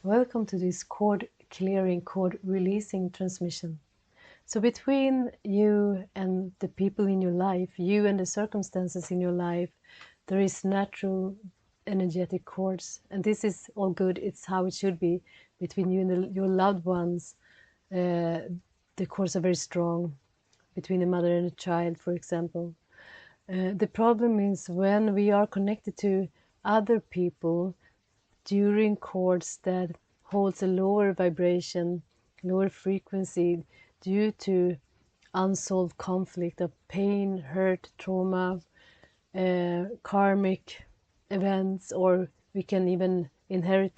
Welcome to this cord clearing, cord releasing transmission. So between you and the people in your life, you and the circumstances in your life, there is natural energetic cords, and this is all good. It's how it should be. Between you and your loved ones, the cords are very strong. Between a mother and a child, for example. The problem is when we are connected to other people during chords that holds a lower vibration, lower frequency, due to unsolved conflict of pain, hurt, trauma, karmic events, or we can even inherit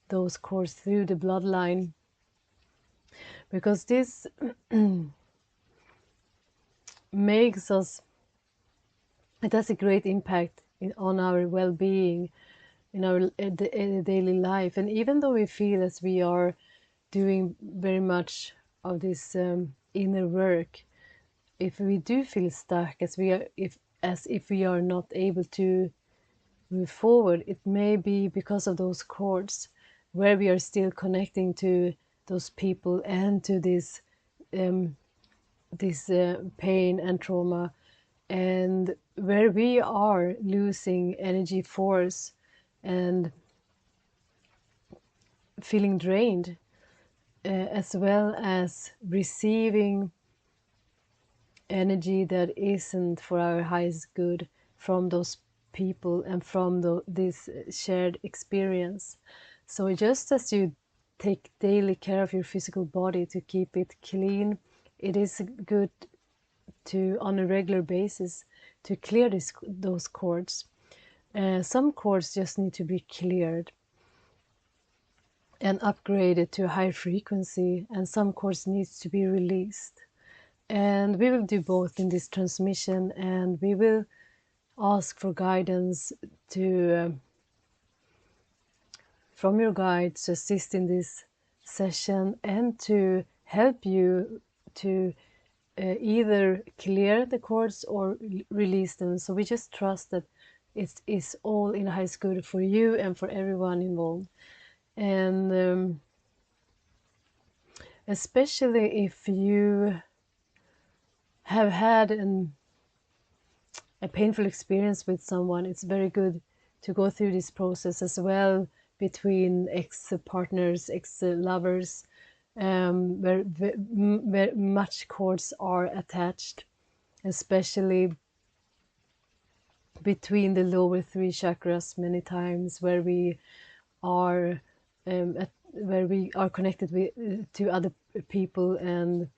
those chords through the bloodline, because this makes us, it has a great impact on our well-being in our daily life. And even though we feel as we are doing very much of this inner work, if we do feel stuck, as if we are not able to move forward, it may be because of those cords where we are still connecting to those people and to this pain and trauma, and where we are losing energy, force, and feeling drained, as well as receiving energy that isn't for our highest good from those people and from this shared experience. So just as you take daily care of your physical body to keep it clean, it is good to, on a regular basis, to clear those cords. Some cords just need to be cleared and upgraded to a higher frequency, and some cords needs to be released. And we will do both in this transmission, and we will ask for guidance to from your guides to assist in this session and to help you to either clear the cords or release them. So we just trust that it is all in highest good for you and for everyone involved. And especially if you have had a painful experience with someone, it's very good to go through this process as well, between ex-partners, ex-lovers, where much cords are attached, especially between the lower three chakras many times, where we are connected to other people and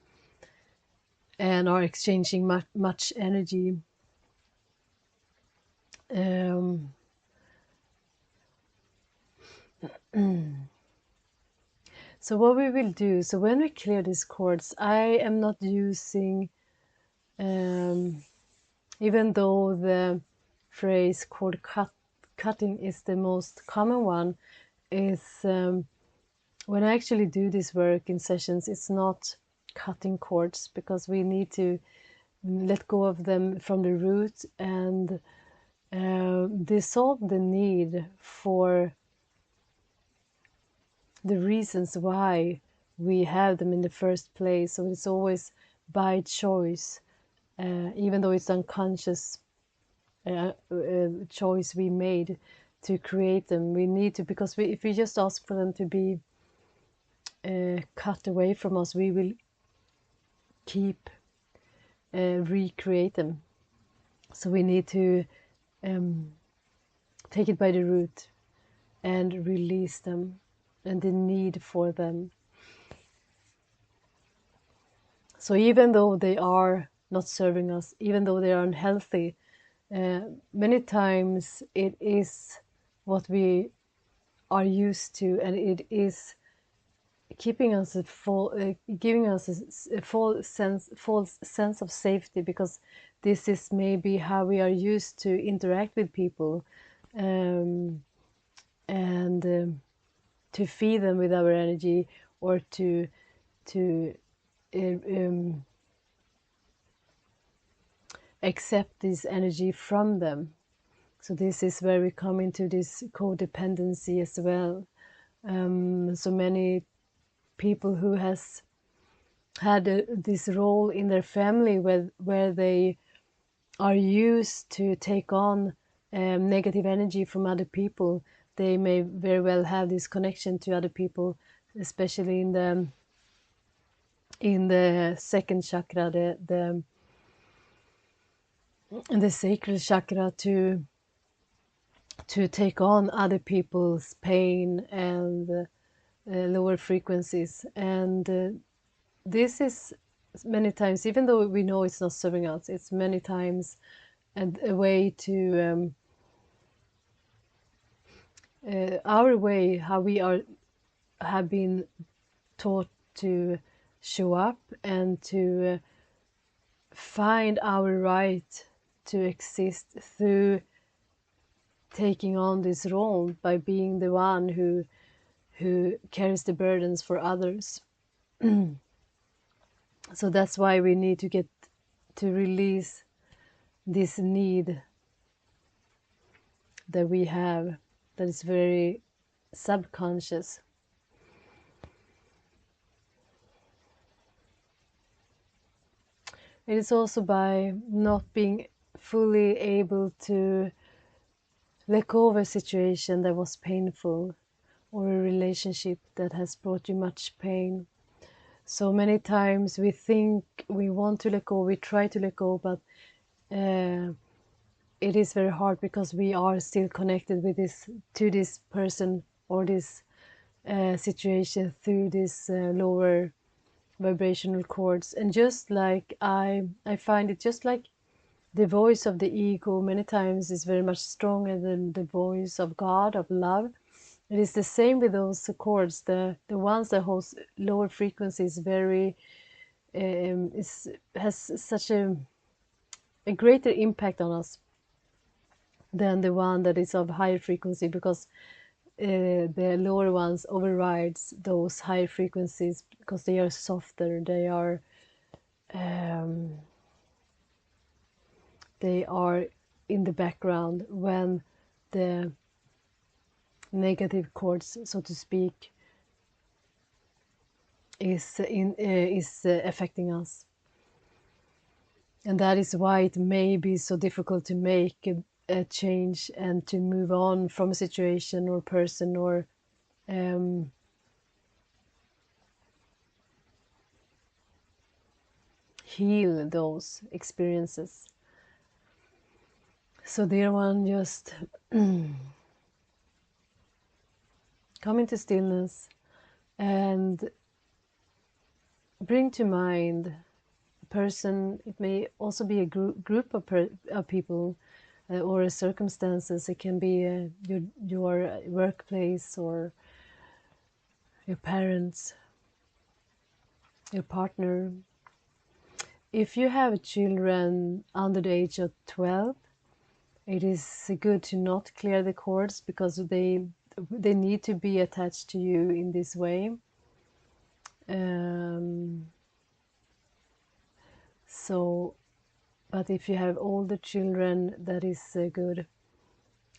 are exchanging much energy. So what we will do, so when we clear these cords, I am not using, even though the phrase cord cutting is the most common one, is when I actually do this work in sessions, it's not cutting cords, because we need to let go of them from the root and dissolve the need for the reasons why we have them in the first place. So it's always by choice, even though it's unconscious choice we made to create them. We need to, because if we just ask for them to be cut away from us, we will keep recreate them. So we need to take it by the root and release them and the need for them. So even though they are not serving us, even though they are unhealthy, many times it is what we are used to, and it is keeping us giving us a false sense of safety, because this is maybe how we are used to interact with people, and to feed them with our energy, or to accept this energy from them. So this is where we come into this codependency as well, So many people who has had this role in their family where they are used to take on negative energy from other people, they may very well have this connection to other people, especially in the second chakra, the sacral chakra, to take on other people's pain and lower frequencies. And this is many times, even though we know it's not serving us, it's many times a way to our way, how we have been taught to show up and to find our right to exist through taking on this role by being the one who carries the burdens for others. So that's why we need to get to release this need that we have, that is very subconscious. It is also by not being fully able to let go of a situation that was painful, or a relationship that has brought you much pain. So many times we think we want to let go, we try to let go, but it is very hard because we are still connected with this person or this situation through this lower vibrational chords. And just like I find it, just like the voice of the ego many times is very much stronger than the voice of God, of love. It is the same with those chords. The ones that hold lower frequencies very has such a greater impact on us than the one that is of higher frequency, because the lower ones overrides those higher frequencies because they are softer. They are in the background when the negative chords, so to speak, is affecting us. And that is why it may be so difficult to make a change and to move on from a situation or person, or heal those experiences. So dear one, just come into stillness and bring to mind a person. It may also be a group of people, or circumstances. It can be your workplace, or your parents, your partner. If you have children under the age of 12, it is good to not clear the cords, because they need to be attached to you in this way. But if you have older children, that is good.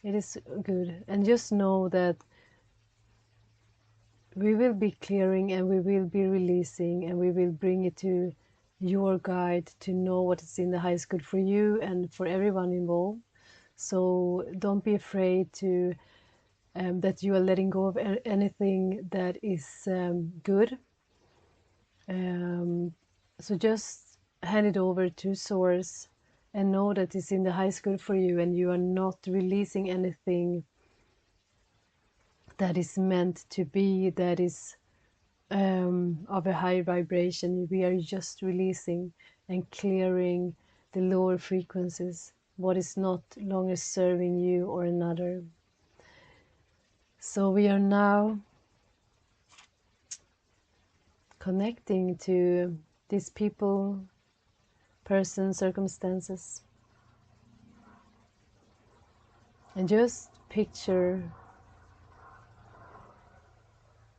It is good. And just know that we will be clearing, and we will be releasing, and we will bring it to your guide to know what is in the highest good for you and for everyone involved. So don't be afraid to that you are letting go of anything that is good. So just hand it over to Source and know that it's in the highest good for you, and you are not releasing anything that is meant to be, that is of a high vibration. We are just releasing and clearing the lower frequencies, what is not longer serving you or another. So we are now connecting to these people, persons, circumstances, and just picture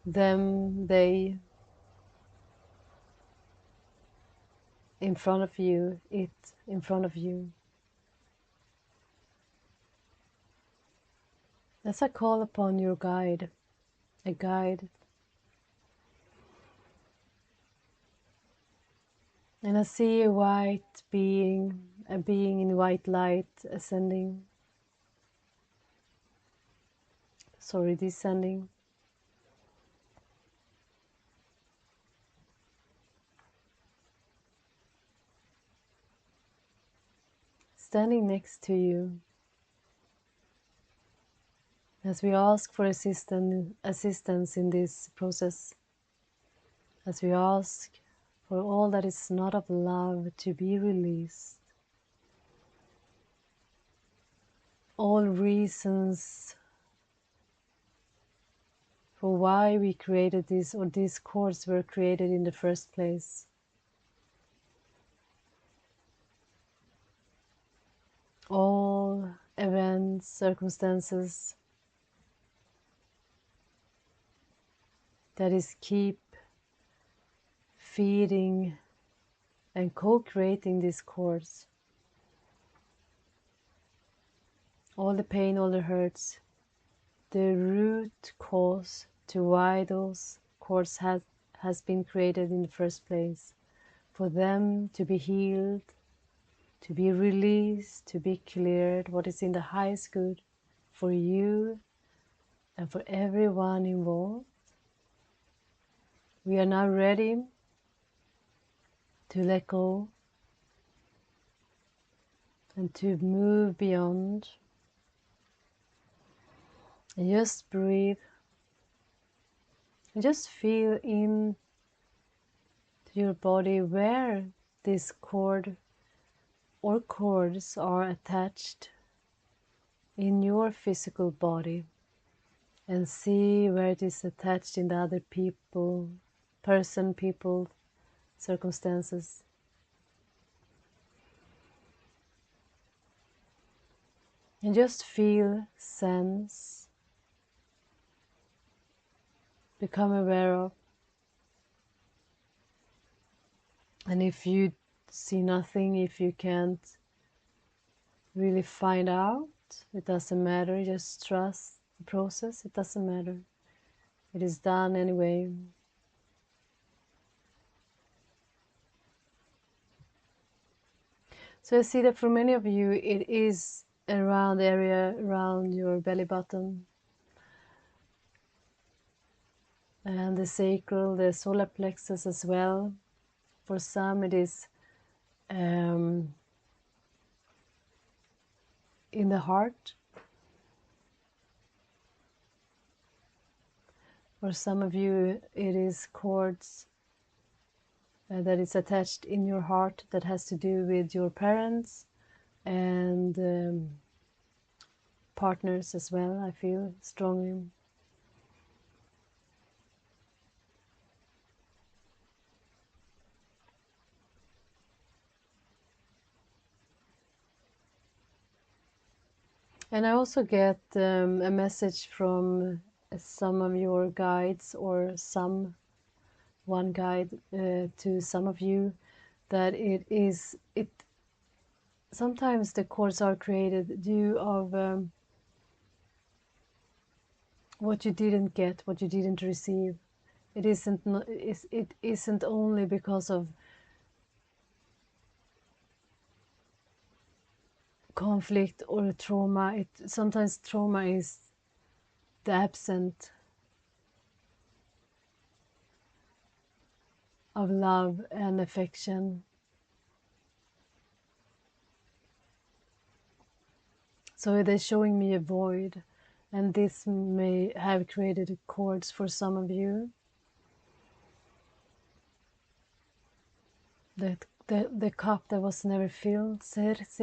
them, they, in front of you, it in front of you. As I call upon your guide, a guide. And I see a white being, a being in white light ascending, descending. Standing next to you as we ask for assistance in this process, as we ask for all that is not of love to be released, all reasons for why we created this, or these cords were created in the first place. All events, circumstances that is keep feeding and co-creating these cords. All the pain, all the hurts, the root cause to why those cords has been created in the first place, for them to be healed, to be released, to be cleared, what is in the highest good for you and for everyone involved. We are now ready to let go and to move beyond. And just breathe and just feel in to your body where this cord or cords are attached in your physical body, and see where it is attached in the other people, circumstances. And just feel, sense, become aware of. And if you see nothing, if you can't really find out, it doesn't matter, just trust the process, it doesn't matter. It is done anyway. So I see that for many of you, it is around the area around your belly button and the sacral, the solar plexus as well. For some, it is in the heart. For some of you, it is cords that is attached in your heart that has to do with your parents and partners as well, I feel strongly. And I also get a message from some of your guides, or one guide to some of you, that it sometimes the cords are created due of what you didn't get, what you didn't receive. It isn't only because of conflict or trauma. Sometimes trauma is the absence of love and affection. So they're showing me a void, and this may have created cords for some of you. The cup that was never filled. So this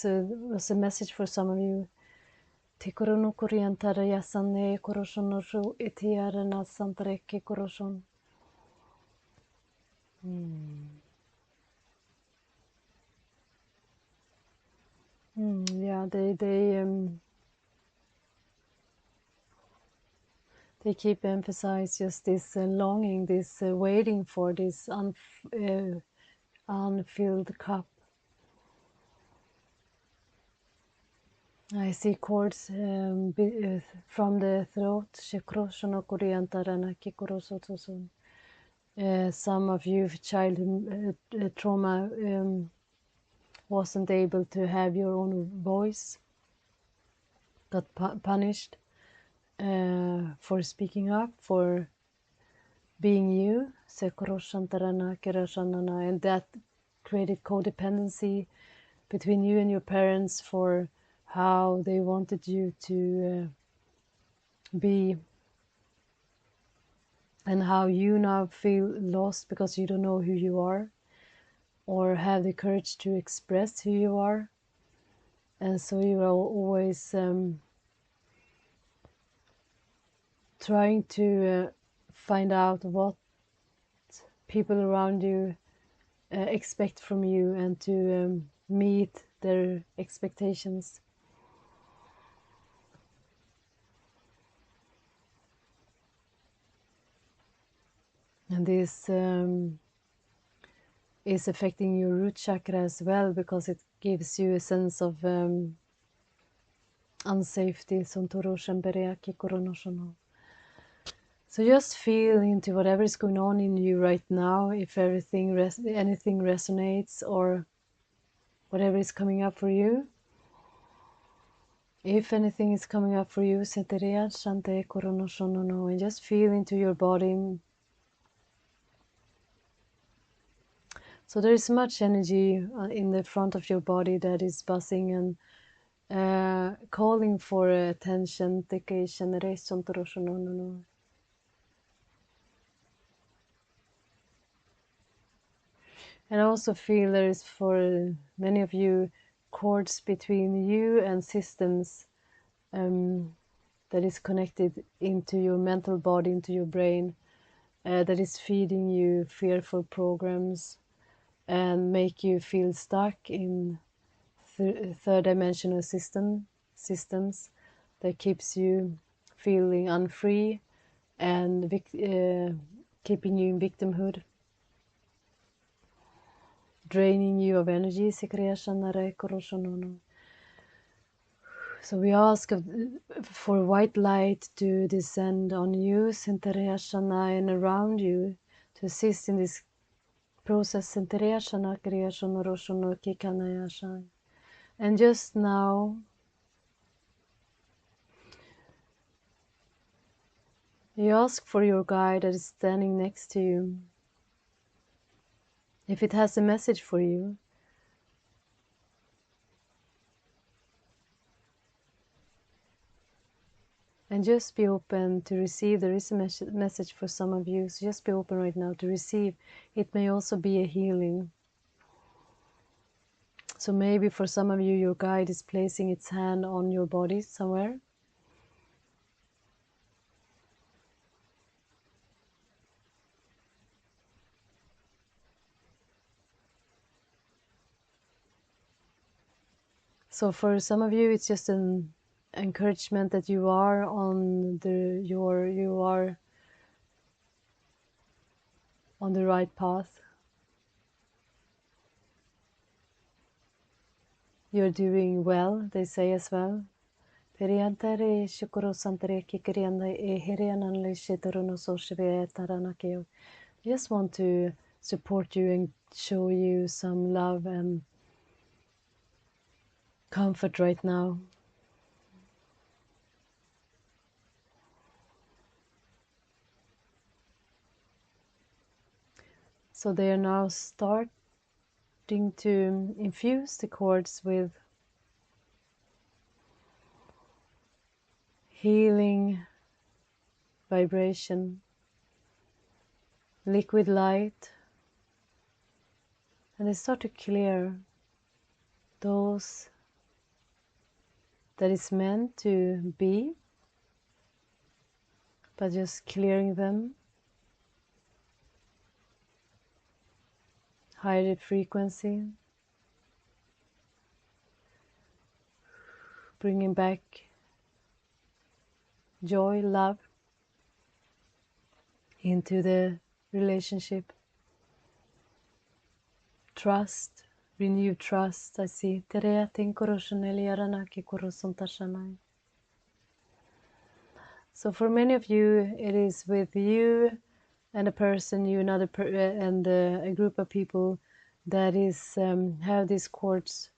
was a message for some of you. Yeah, they keep emphasize just this longing, this waiting for this unfilled cup. I see cords from the throat. Some of you, childhood trauma, wasn't able to have your own voice, got punished for speaking up, for being you. And that created codependency between you and your parents for how they wanted you to be, and how you now feel lost because you don't know who you are or have the courage to express who you are. And so you are always trying to find out what people around you expect from you, and to meet their expectations. And this is affecting your root chakra as well, because it gives you a sense of unsafety. So just feel into whatever is going on in you right now, if anything resonates, or whatever is coming up for you. If anything is coming up for you, and just feel into your body. So there is much energy in the front of your body that is buzzing and calling for attention. And I also feel there is, for many of you, cords between you and systems that is connected into your mental body, into your brain, that is feeding you fearful programs and make you feel stuck in third dimensional systems that keeps you feeling unfree and keeping you in victimhood, draining you of energy. So we ask for white light to descend on you and around you, to assist in this process. And just now, you ask for your guide that is standing next to you, if it has a message for you. And just be open to receive. There is a message for some of you, so just be open right now to receive. It may also be a healing. So maybe for some of you, your guide is placing its hand on your body somewhere. So for some of you, it's just an encouragement that you are on the right path. You're doing well, they say as well. I just want to support you and show you some love and comfort right now. So they are now starting to infuse the cords with healing vibration, liquid light, and they start to clear those that is meant to be, but just clearing them, higher frequency, bringing back joy, love into the relationship, trust, renewed trust. I see. So for many of you, it is with you and a person, you another and a group of people that is have these cords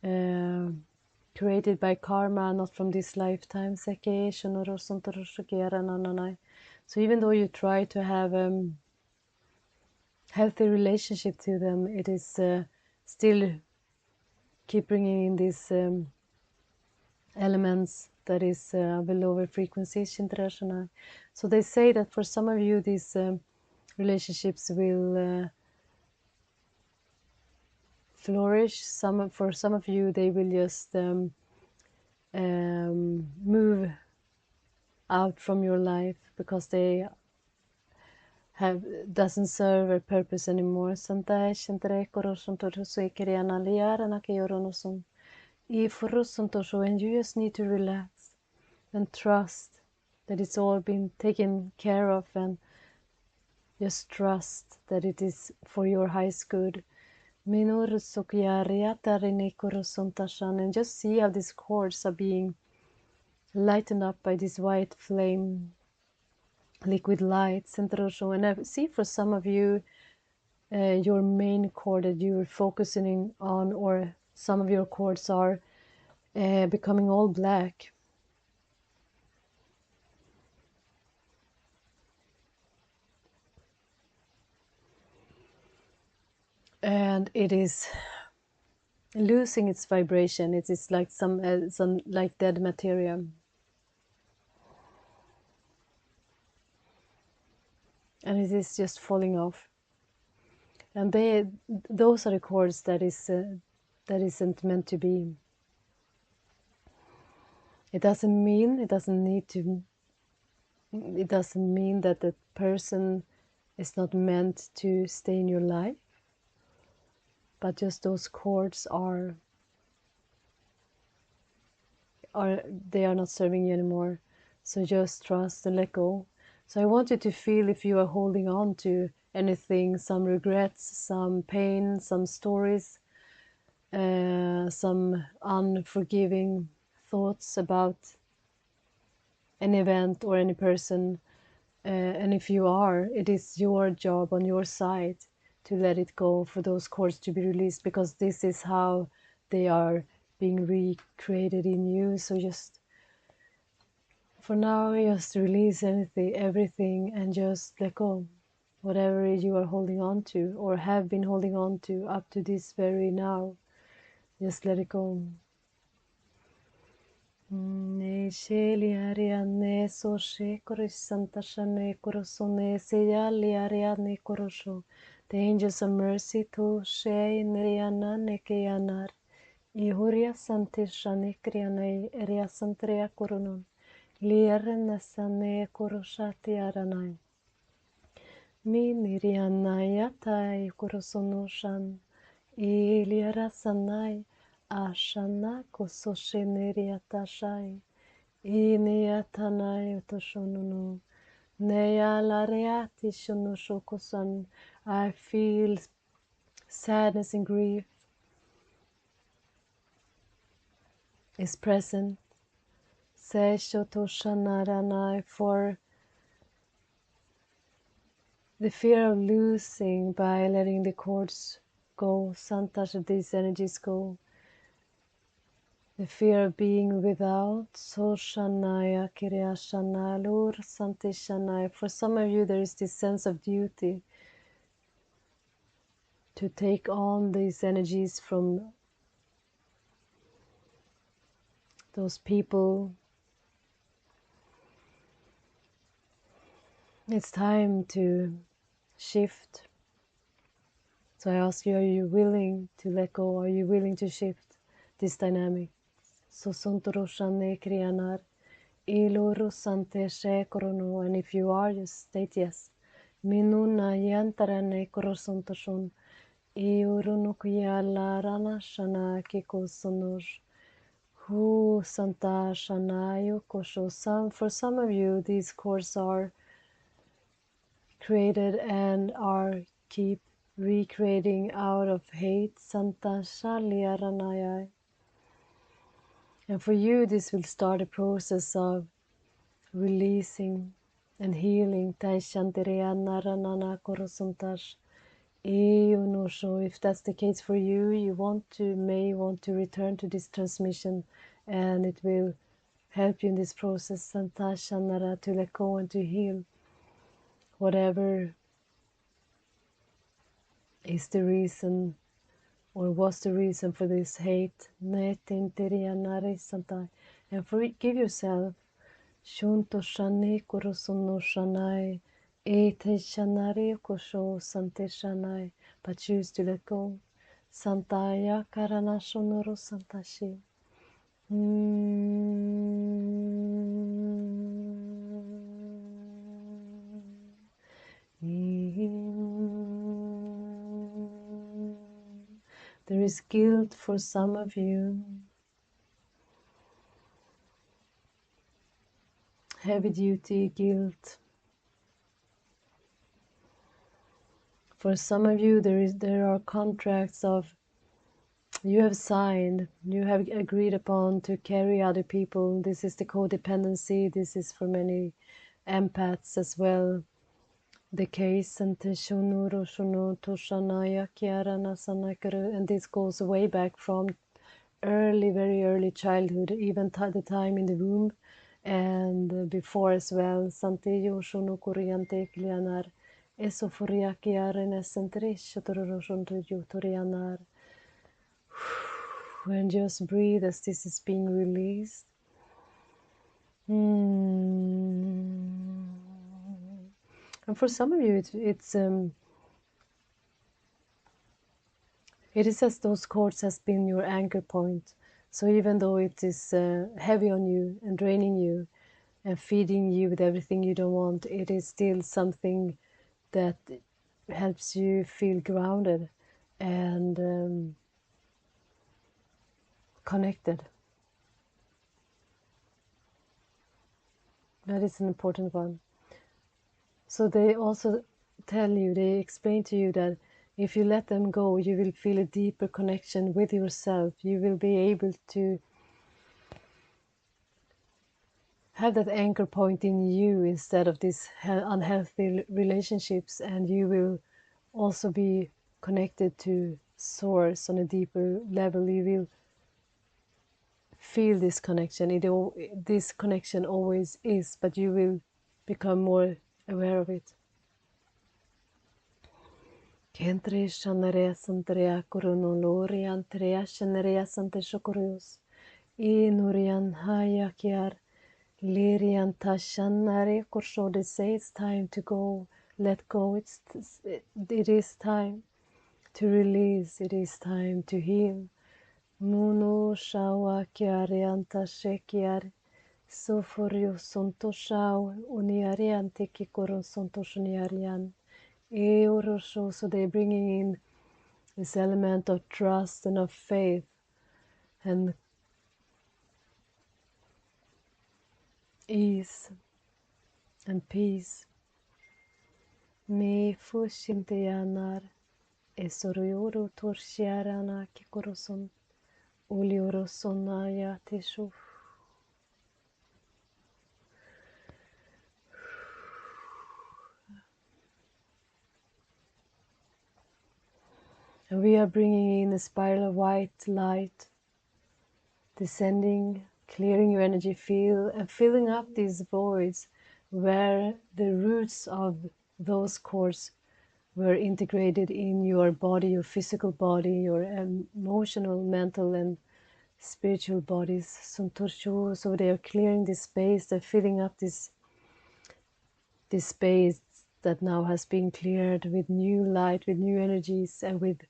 created by karma, not from this lifetime. So even though you try to have healthy relationship to them, it is still keep bringing in these elements that is below the frequency. So they say that for some of you these relationships will flourish. For some of you they will just move out from your life because they have doesn't serve a purpose anymore. And you just need to relax and trust that it's all been taken care of, and just trust that it is for your highest good. And just see how these cords are being lightened up by this white flame, liquid lights. And I see for some of you, your main cord that you're focusing on, or some of your cords are becoming all black. And it is losing its vibration. It is like some like dead material. And it is just falling off. And those are the cords that isn't meant to be. It doesn't mean that the person is not meant to stay in your life, but just those cords are they are not serving you anymore. So just trust and let go. So I want you to feel if you are holding on to anything, some regrets, some pain, some stories, some unforgiving thoughts about an event or any person, and if you are, it is your job on your side to let it go, for those cords to be released, because this is how they are being recreated in you. So just for now, just release everything and just let go. Whatever you are holding on to or have been holding on to up to this very now, just let it go. The angels of mercy to she neriana nekeyanar. Ihuria santishani krianai eria santrea koronon. Lierna sane koroshati aranai. Mi nirianaya tai korosonoshan. Iliara sanai. Ashana kososheneriatashai. Iniatanai otoshonunu. Neya lareati shonoshokosan. I feel sadness and grief is present. Seshotoshanaranar, for the fear of losing by letting the cords go, Santasha, these energies go. The fear of being without, Soshanaya Kiryashanalur Santishanaya. For some of you, there is this sense of duty to take on these energies from those people. It's time to shift. So I ask you, are you willing to let go? Are you willing to shift this dynamic? So Sontoroshanne Kriyanar. And if you are, just state yes. Minuna yantarane korosontoshon. Iurunukyalarana shana kikosonosh. Who Santa Shanayo Kosho. For some of you, these cords are created and are keep recreating out of hate, Santa Shaliaranaya. And for you, this will start a process of releasing and healing. If that's the case for you, you may want to return to this transmission, and it will help you in this process, Santashanara, to let go and to heal whatever is the reason or was the reason for this hate. And forgive yourself. Shunto shani kurosuno shanai. Ete shanari kosho sante shanai. But choose to let go. Santaya karana shonoro santashi. There is guilt for some of you, heavy duty guilt. For some of you, there are contracts of you have signed, you have agreed upon to carry other people. This is the codependency. This is for many empaths as well the case. And this goes way back from very early childhood, even the time in the womb and before as well. And just breathe as this is being released. And for some of you, it is as those cords has been your anchor point. So even though it is heavy on you and draining you and feeding you with everything you don't want, it is still something that helps you feel grounded and connected. That is an important one. So they also they explain to you that if you let them go, you will feel a deeper connection with yourself. You will be able to have that anchor point in you instead of these unhealthy relationships, and you will also be connected to source on a deeper level. You will feel this connection. This connection always is, but you will become more aware of it. Kentre shanarea santrea koronolorian trea shanarea sante shokorius. Inurian hayakiar lirian tashanare korsho. They say it's time to go, let go. It is time to release. It is time to heal. Muno shawa kiarianta shekiar. Soforio sonto shao uniariante kikoron sonto shuniarian. So they're bringing in this element of trust and of faith and ease and peace. Me fushinteyanar esorioro torshiarana kikoroson uliorosonaya tishu. And we are bringing in a spiral of white light, descending, clearing your energy field, and filling up these voids where the roots of those cords were integrated in your body, your physical body, your emotional, mental, and spiritual bodies. So they are clearing this space, they're filling up this space that now has been cleared with new light, with new energies, and with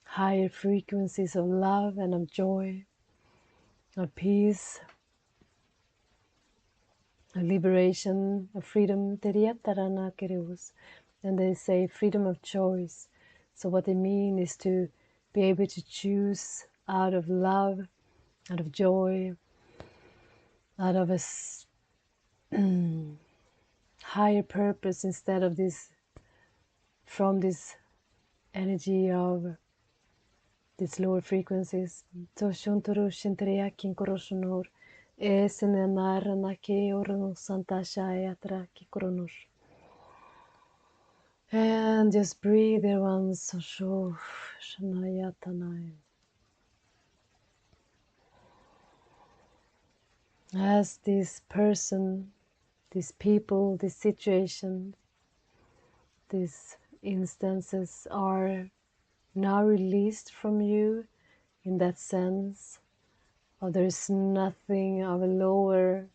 higher frequencies of love and of joy, of peace, of liberation, of freedom. And they say freedom of choice. So what they mean is to be able to choose out of love, out of joy, out of a higher purpose, instead of from this energy of these lower frequencies. Toshontoro shintrea kinkorosonor esenenara nake orono santashayatra kikoronos. And just breathe there once. So shanayatanai. As this person, these people, this situation, these instances are now released from you in that sense, or there is nothing of a lower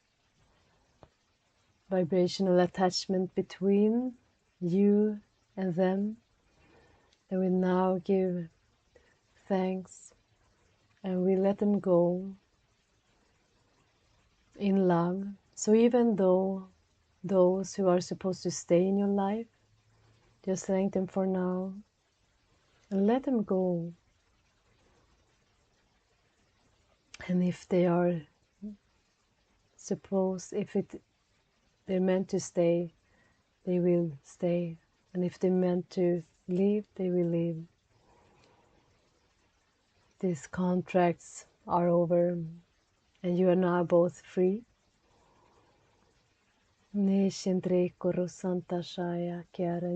vibrational attachment between you and them, then we now give thanks and we let them go in love. So even though those who are supposed to stay in your life, just thank them for now and let them go. And if they are they're meant to stay, they will stay. And if they're meant to leave, they will leave. These contracts are over and you are now both free. And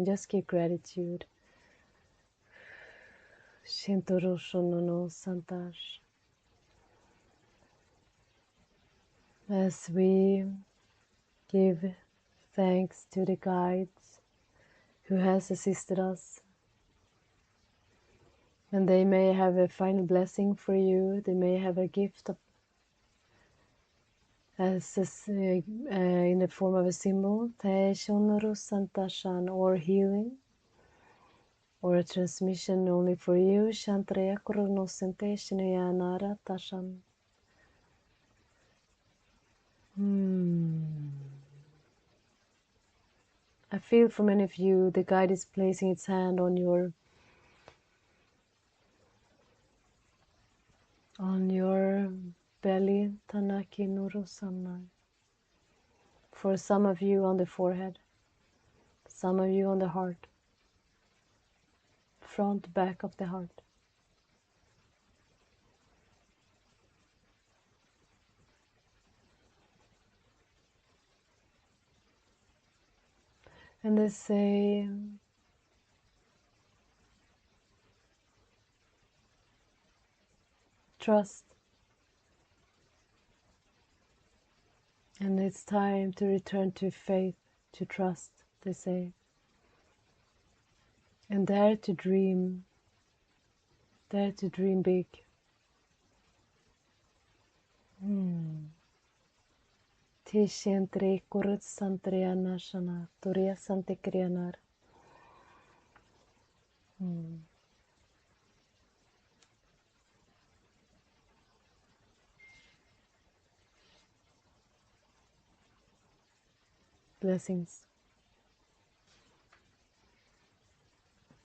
just give gratitude. As we give thanks to the guides who has assisted us, and they may have a final blessing for you, they may have a gift of, in the form of a symbol, or healing, or a transmission only for you. I feel for many of you, the guide is placing its hand on your belly, Tanaki Nurusanai. For some of you on the forehead, some of you on the heart, front, back of the heart. And they say, trust. And it's time to return to faith, to trust, they say. And dare to dream big. Tishentre kurut santriana shana, turia santikrianar. Blessings.